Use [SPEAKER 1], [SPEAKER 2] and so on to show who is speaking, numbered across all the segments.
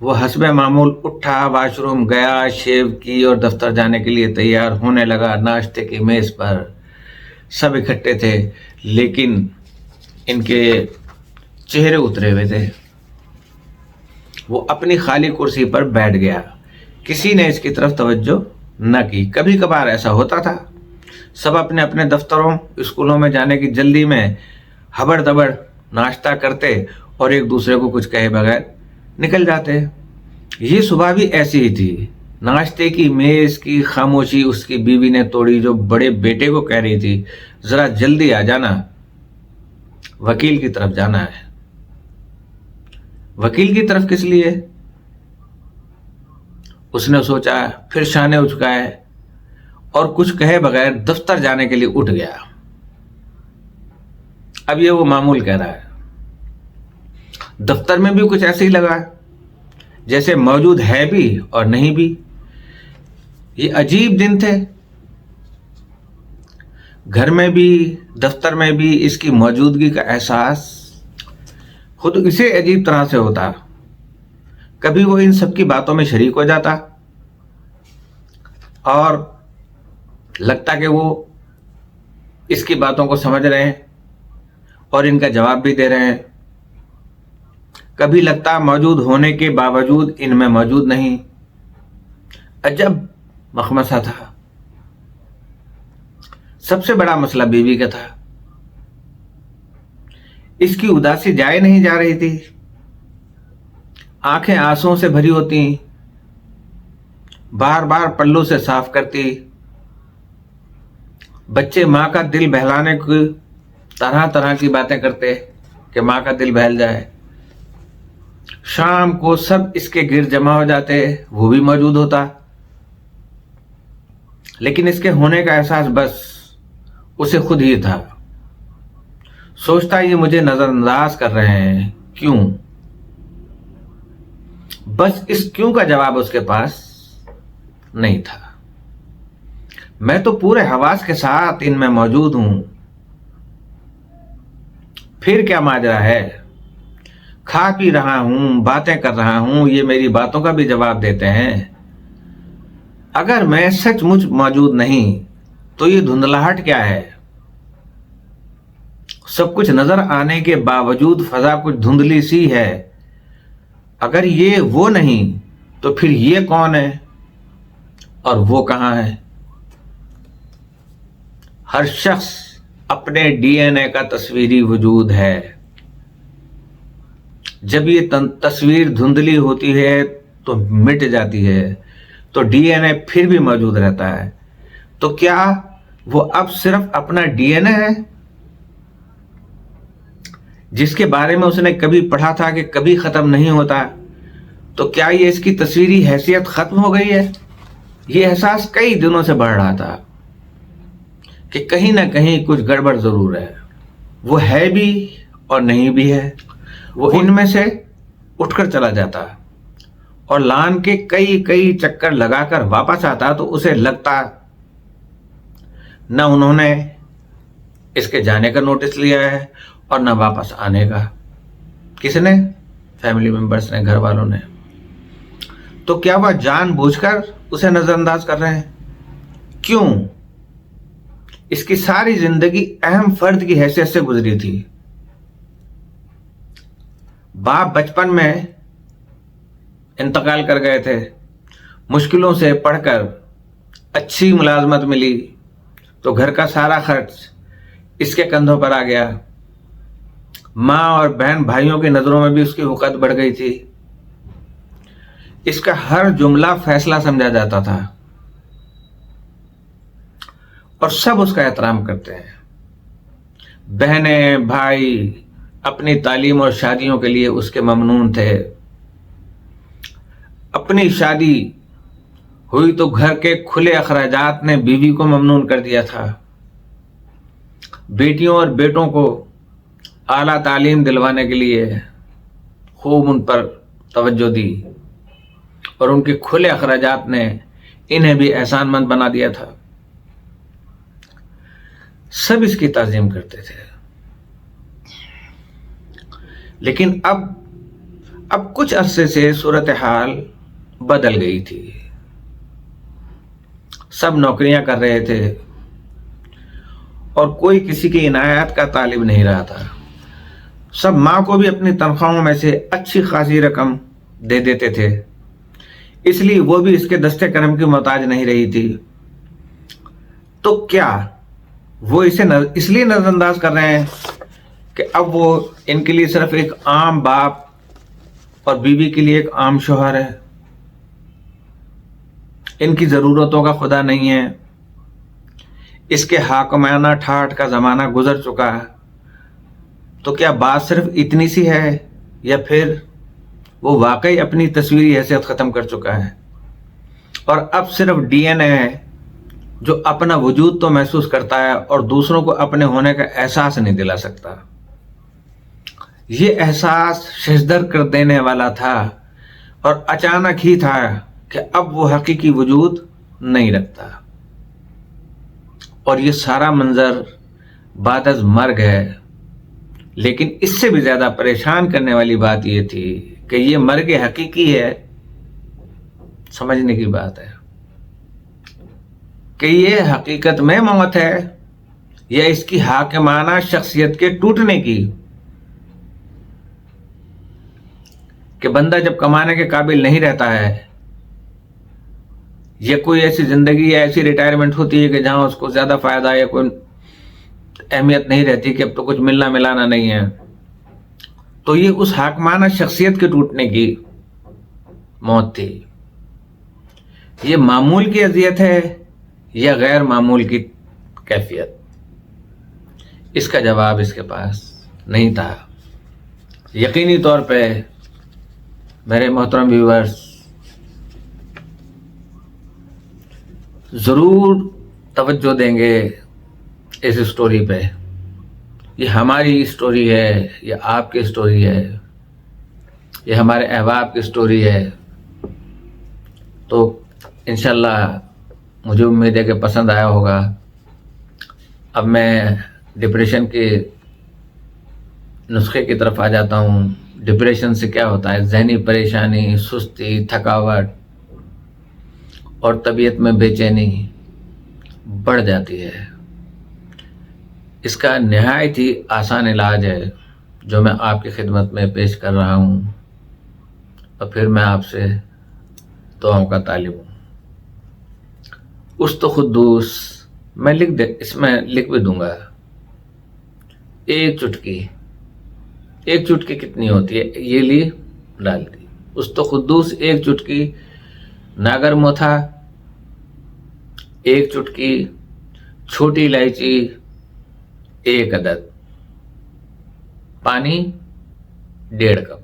[SPEAKER 1] وہ حسب معمول اٹھا، واش روم گیا، شیو کی اور دفتر جانے کے لیے تیار ہونے لگا۔ ناشتے کی میز پر سب اکٹھے تھے، لیکن ان کے چہرے اترے ہوئے تھے۔ وہ اپنی خالی کرسی پر بیٹھ گیا، کسی نے اس کی طرف توجہ نہ کی۔ کبھی کبھار ایسا ہوتا تھا، سب اپنے اپنے دفتروں، اسکولوں میں جانے کی جلدی میں ہبڑ دبڑ ناشتہ کرتے اور ایک دوسرے کو کچھ کہے بغیر نکل جاتے۔ یہ صبح بھی ایسی ہی تھی۔ ناشتے کی میز کی خاموشی اس کی بیوی نے توڑی، جو بڑے بیٹے کو کہہ رہی تھی، ذرا جلدی آ جانا، وکیل کی طرف جانا ہے۔ وکیل کی طرف کس لیے؟ اس نے سوچا، پھر شانے اچکائے اور کچھ کہے بغیر دفتر جانے کے لیے اٹھ گیا۔ اب یہ وہ معمول کہہ رہا ہے۔ دفتر میں بھی کچھ ایسے ہی لگا، جیسے موجود ہے بھی اور نہیں بھی۔ یہ عجیب دن تھے، گھر میں بھی دفتر میں بھی اس کی موجودگی کا احساس خود اسے عجیب طرح سے ہوتا۔ کبھی وہ ان سب کی باتوں میں شریک ہو جاتا اور لگتا کہ وہ اس کی باتوں کو سمجھ رہے ہیں اور ان کا جواب بھی دے رہے ہیں۔ کبھی لگتا موجود ہونے کے باوجود ان میں موجود نہیں۔ عجب مخمصہ تھا۔ سب سے بڑا مسئلہ بیوی کا تھا۔ اس کی اداسی جائے نہیں جا رہی تھی، آنکھیں آنسوؤں سے بھری ہوتی، بار بار پلو سے صاف کرتی۔ بچے ماں کا دل بہلانے کی طرح طرح کی باتیں کرتے کہ ماں کا دل بہل جائے۔ شام کو سب اس کے گرد جمع ہو جاتے، وہ بھی موجود ہوتا، لیکن اس کے ہونے کا احساس بس اسے خود ہی تھا۔ سوچتا یہ مجھے نظر انداز کر رہے ہیں، کیوں؟ بس اس کیوں کا جواب اس کے پاس نہیں تھا۔ میں تو پورے حواس کے ساتھ ان میں موجود ہوں، پھر کیا ماجرا ہے؟ کھا پی رہا ہوں، باتیں کر رہا ہوں، یہ میری باتوں کا بھی جواب دیتے ہیں۔ اگر میں سچ مچ موجود نہیں تو یہ دھندلاہٹ کیا ہے؟ سب کچھ نظر آنے کے باوجود فضا کچھ دھندلی سی ہے۔ اگر یہ وہ نہیں تو پھر یہ کون ہے اور وہ کہاں ہے؟ ہر شخص اپنے ڈی این اے کا تصویری وجود ہے۔ جب یہ تصویر دھندلی ہوتی ہے تو مٹ جاتی ہے، تو ڈی این اے پھر بھی موجود رہتا ہے۔ تو کیا وہ اب صرف اپنا ڈی این اے ہے، جس کے بارے میں اس نے کبھی پڑھا تھا کہ کبھی ختم نہیں ہوتا؟ تو کیا یہ اس کی تصویری حیثیت ختم ہو گئی ہے؟ یہ احساس کئی دنوں سے بڑھ رہا تھا کہ کہیں نہ کہیں کچھ گڑبڑ ضرور ہے۔ وہ ہے بھی اور نہیں بھی ہے۔ وہ ان میں سے اٹھ کر چلا جاتا اور لان کے کئی چکر لگا کر واپس آتا تو اسے لگتا نہ انہوں نے اس کے جانے کا نوٹس لیا ہے اور نہ واپس آنے کا۔ کس نے؟ فیملی ممبرز نے، گھر والوں نے۔ تو کیا وہ جان بوجھ کر اسے نظر انداز کر رہے ہیں؟ کیوں؟ اس کی ساری زندگی اہم فرد کی حیثیت سے گزری تھی۔ باپ بچپن میں انتقال کر گئے تھے، مشکلوں سے پڑھ کر اچھی ملازمت ملی تو گھر کا سارا خرچ اس کے کندھوں پر آ گیا۔ ماں اور بہن بھائیوں کی نظروں میں بھی اس کی وقت بڑھ گئی تھی۔ اس کا ہر جملہ فیصلہ سمجھا جاتا تھا اور سب اس کا احترام کرتے ہیں۔ بہنیں بھائی اپنی تعلیم اور شادیوں کے لیے اس کے ممنون تھے۔ اپنی شادی ہوئی تو گھر کے کھلے اخراجات نے بیوی کو ممنون کر دیا تھا۔ بیٹیوں اور بیٹوں کو اعلیٰ تعلیم دلوانے کے لیے خوب ان پر توجہ دی اور ان کے کھلے اخراجات نے انہیں بھی احسان مند بنا دیا تھا۔ سب اس کی تعظیم کرتے تھے، لیکن اب اب کچھ عرصے سے صورتحال بدل گئی تھی. سب نوکریاں کر رہے تھے اور کوئی کسی کی عنایات کا طالب نہیں رہا تھا. سب ماں کو بھی اپنی تنخواہوں میں سے اچھی خاصی رقم دے دیتے تھے، اس لیے وہ بھی اس کے دستے کرم کی محتاج نہیں رہی تھی. تو کیا وہ اسے اس لیے نظر انداز کر رہے ہیں کہ اب وہ ان کے لیے صرف ایک عام باپ اور بیوی کے لیے ایک عام شوہر ہے، ان کی ضرورتوں کا خدا نہیں ہے، اس کے حاکمانہ ٹھاٹھ کا زمانہ گزر چکا ہے؟ تو کیا بات صرف اتنی سی ہے یا پھر وہ واقعی اپنی تصویری حیثیت ختم کر چکا ہے اور اب صرف ڈی این اے ہے جو اپنا وجود تو محسوس کرتا ہے اور دوسروں کو اپنے ہونے کا احساس نہیں دلا سکتا؟ یہ احساس ششدر کر دینے والا تھا اور اچانک ہی تھا کہ اب وہ حقیقی وجود نہیں رکھتا. اور یہ سارا منظر بعد از مرگ ہے. لیکن اس سے بھی زیادہ پریشان کرنے والی بات یہ تھی کہ یہ مرگ حقیقی ہے. سمجھنے کی بات ہے کہ یہ حقیقت میں موت ہے یا اس کی حاکمانہ شخصیت کے ٹوٹنے کی، کہ بندہ جب کمانے کے قابل نہیں رہتا ہے یا کوئی ایسی زندگی یا ایسی ریٹائرمنٹ ہوتی ہے کہ جہاں اس کو زیادہ فائدہ یا کوئی اہمیت نہیں رہتی کہ اب تو کچھ ملنا ملانا نہیں ہے، تو یہ اس حاکمانہ شخصیت کے ٹوٹنے کی موت تھی. یہ معمول کی اذیت ہے یا غیر معمول کی کیفیت؟ اس کا جواب اس کے پاس نہیں تھا. یقینی طور پہ میرے محترم ویورز ضرور توجہ دیں گے اس اسٹوری پہ. یہ ہماری اسٹوری ہے، یہ آپ کی اسٹوری ہے، یہ ہمارے احباب کی اسٹوری ہے. تو انشاءاللہ مجھے امید ہے کہ پسند آیا ہوگا. اب میں ڈپریشن کے نسخے کی طرف آ جاتا ہوں. ڈپریشن سے کیا ہوتا ہے؟ ذہنی پریشانی، سستی، تھکاوٹ اور طبیعت میں بے چینی بڑھ جاتی ہے. اس کا نہایت ہی آسان علاج ہے جو میں آپ کی خدمت میں پیش کر رہا ہوں، اور پھر میں آپ سے دعاؤں کا طالب ہوں. است خدوس میں اس میں لکھ بھی دوں گا. ایک چٹکی کتنی ہوتی ہے؟ یہ لی ڈال دی. است خدوس ایک چٹکی، ناگر موتھا ایک چٹکی، چھوٹی الائچی ایک عدد، پانی 1.5 کپ.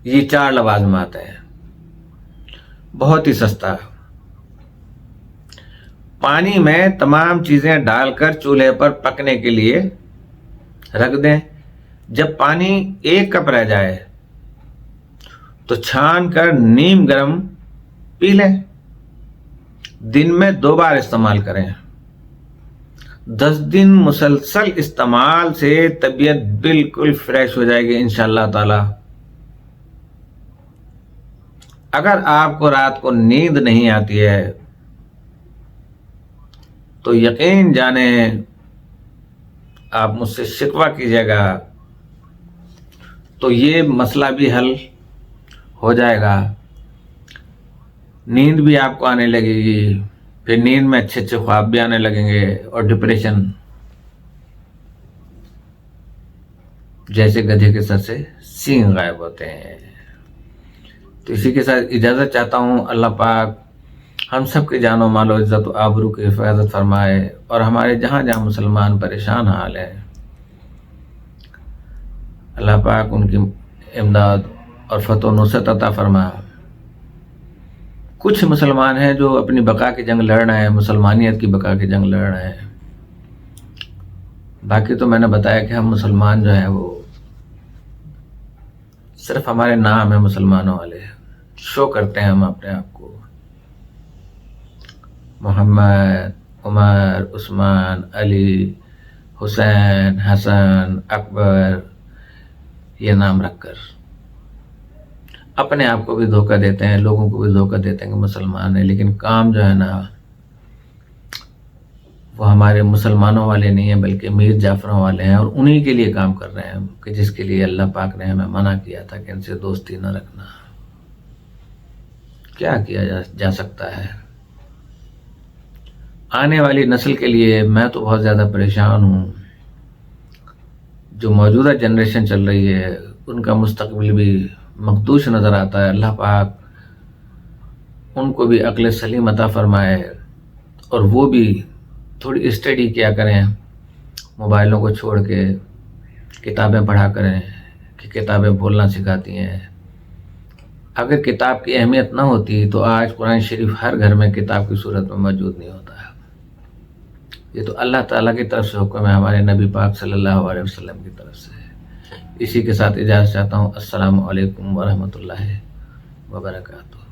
[SPEAKER 1] یہ 4 لوازمات ہیں، بہت ہی سستا. پانی میں تمام چیزیں ڈال کر چولہے پر پکنے کے لیے رکھ دیں. جب پانی 1 کپ رہ جائے تو چھان کر نیم گرم پی لیں. دن میں 2 بار استعمال کریں. 10 دن مسلسل استعمال سے طبیعت بالکل فریش ہو جائے گی انشاءاللہ تعالی. اگر آپ کو رات کو نیند نہیں آتی ہے تو یقین جانیں آپ مجھ سے شکوہ کیجیے گا تو یہ مسئلہ بھی حل ہو جائے گا. نیند بھی آپ کو آنے لگے گی، پھر نیند میں اچھے اچھے خواب بھی آنے لگیں گے، اور ڈپریشن جیسے گدھے کے سر سے سینگ غائب ہوتے ہیں. تو اسی کے ساتھ اجازت چاہتا ہوں. اللہ پاک ہم سب کی جان و مال و عزت و آبرو کی حفاظت فرمائے، اور ہمارے جہاں جہاں مسلمان پریشان حال ہیں اللہ پاک ان کی امداد اور فتح و نصرت عطا فرما. کچھ مسلمان ہیں جو اپنی بقا کی جنگ لڑ رہے ہیں، مسلمانیت کی بقا کی جنگ لڑ رہے ہیں. باقی تو میں نے بتایا کہ ہم مسلمان جو ہیں وہ صرف ہمارے نام ہیں مسلمانوں والے، شو کرتے ہیں ہم اپنے آپ کو. محمد، عمر، عثمان، علی، حسین، حسن، اکبر یہ نام رکھ کر اپنے آپ کو بھی دھوکہ دیتے ہیں، لوگوں کو بھی دھوکہ دیتے ہیں کہ مسلمان ہیں، لیکن کام جو ہے نا وہ ہمارے مسلمانوں والے نہیں ہیں بلکہ میر جعفروں والے ہیں، اور انہی کے لیے کام کر رہے ہیں کہ جس کے لیے اللہ پاک نے ہمیں منع کیا تھا کہ ان سے دوستی نہ رکھنا۔ کیا کیا جا سکتا ہے؟ آنے والی نسل کے لیے میں تو بہت زیادہ پریشان ہوں۔ جو موجودہ جنریشن چل رہی ہے ان کا مستقبل بھی مخدوش نظر آتا ہے۔ اللہ پاک ان کو بھی عقل سلیم عطا فرمائے اور وہ بھی تھوڑی اسٹڈی کیا کریں، موبائلوں کو چھوڑ کے کتابیں پڑھا کریں کہ کتابیں بولنا سکھاتی ہیں۔ اگر کتاب کی اہمیت نہ ہوتی تو آج قرآن شریف ہر گھر میں کتاب کی صورت میں موجود نہیں ہوتا ہے۔ یہ تو اللہ تعالیٰ کی طرف سے حکم ہے، ہمارے نبی پاک صلی اللہ علیہ وسلم کی طرف سے۔ اسی کے ساتھ اجازت چاہتا ہوں۔ السلام علیکم ورحمۃ اللہ وبرکاتہ۔